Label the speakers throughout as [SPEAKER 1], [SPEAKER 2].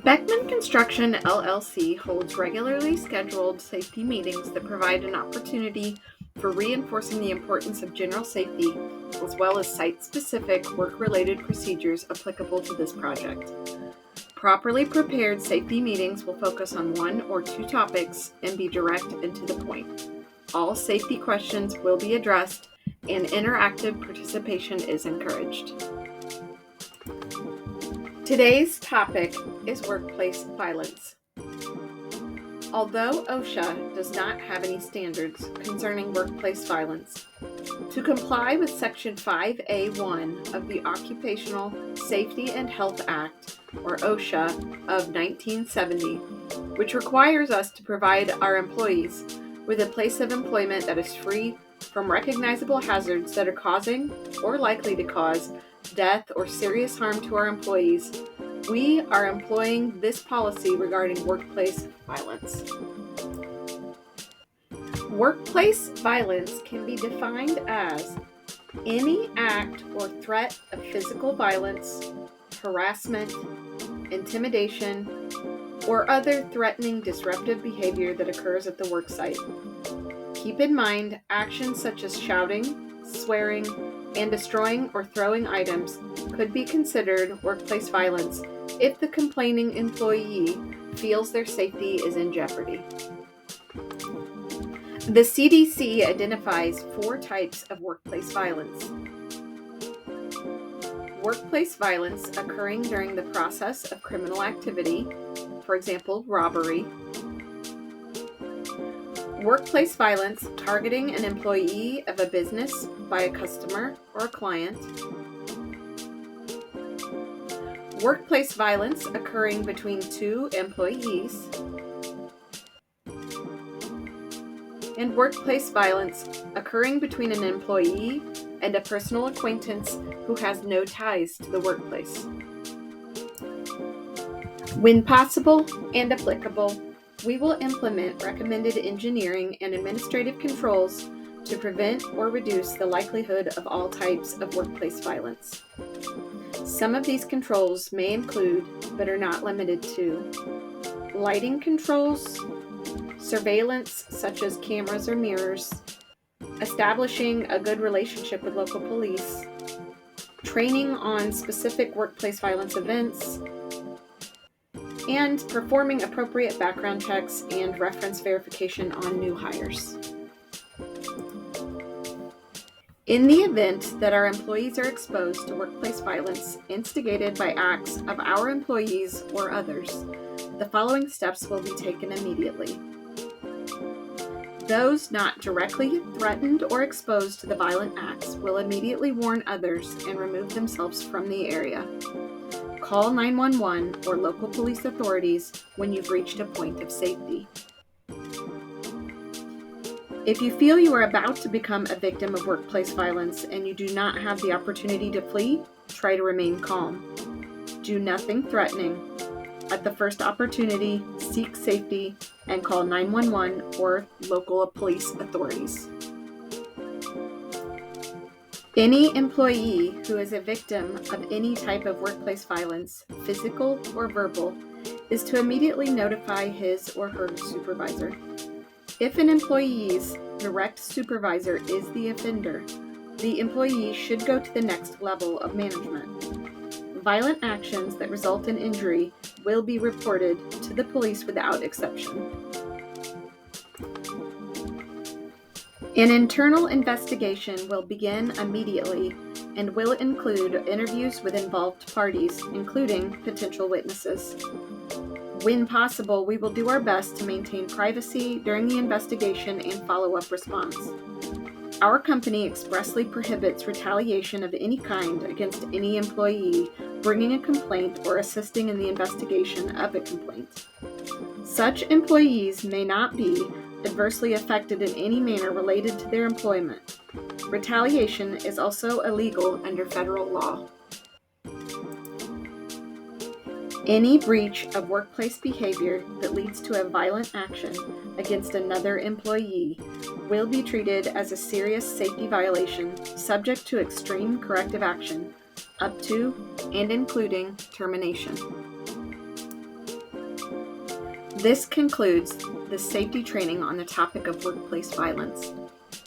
[SPEAKER 1] Beckman Construction LLC holds regularly scheduled safety meetings that provide an opportunity for reinforcing the importance of general safety, as well as site-specific work-related procedures applicable to this project. Properly prepared safety meetings will focus on one or two topics and be direct and to the point. All safety questions will be addressed, and interactive participation is encouraged. Today's topic is workplace violence. Although OSHA does not have any standards concerning workplace violence, to comply with Section 5A1 of the Occupational Safety and Health Act, or OSHA, of 1970, which requires us to provide our employees with a place of employment that is free from recognizable hazards that are causing or likely to cause death or serious harm to our employees, we are employing this policy regarding workplace violence. Workplace violence can be defined as any act or threat of physical violence, harassment, intimidation, or other threatening disruptive behavior that occurs at the worksite. Keep in mind, actions such as shouting, swearing, and destroying or throwing items could be considered workplace violence if the complaining employee feels their safety is in jeopardy. The CDC identifies 4 types of workplace violence. Workplace violence occurring during the process of criminal activity, for example, robbery. Workplace violence targeting an employee of a business by a customer or a client. Workplace violence occurring between 2 employees. And workplace violence occurring between an employee and a personal acquaintance who has no ties to the workplace. When possible and applicable, we will implement recommended engineering and administrative controls to prevent or reduce the likelihood of all types of workplace violence. Some of these controls may include, but are not limited to, lighting controls, surveillance such as cameras or mirrors, establishing a good relationship with local police, training on specific workplace violence events, and performing appropriate background checks and reference verification on new hires. In the event that our employees are exposed to workplace violence instigated by acts of our employees or others, the following steps will be taken immediately. Those not directly threatened or exposed to the violent acts will immediately warn others and remove themselves from the area. Call 911 or local police authorities when you've reached a point of safety. If you feel you are about to become a victim of workplace violence and you do not have the opportunity to flee, try to remain calm. Do nothing threatening. At the first opportunity, seek safety and call 911 or local police authorities. Any employee who is a victim of any type of workplace violence, physical or verbal, is to immediately notify his or her supervisor. If an employee's direct supervisor is the offender, the employee should go to the next level of management. Violent actions that result in injury will be reported to the police without exception. An internal investigation will begin immediately and will include interviews with involved parties, including potential witnesses. When possible, we will do our best to maintain privacy during the investigation and follow-up response. Our company expressly prohibits retaliation of any kind against any employee bringing a complaint or assisting in the investigation of a complaint. Such employees may not be adversely affected in any manner related to their employment. Retaliation is also illegal under federal law. Any breach of workplace behavior that leads to a violent action against another employee will be treated as a serious safety violation subject to extreme corrective action, up to and including termination. This concludes the safety training on the topic of workplace violence.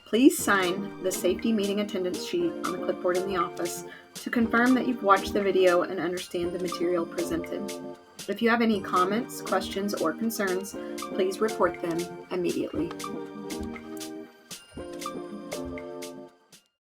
[SPEAKER 1] Please sign the safety meeting attendance sheet on the clipboard in the office to confirm that you've watched the video and understand the material presented. If you have any comments, questions, or concerns, please report them immediately.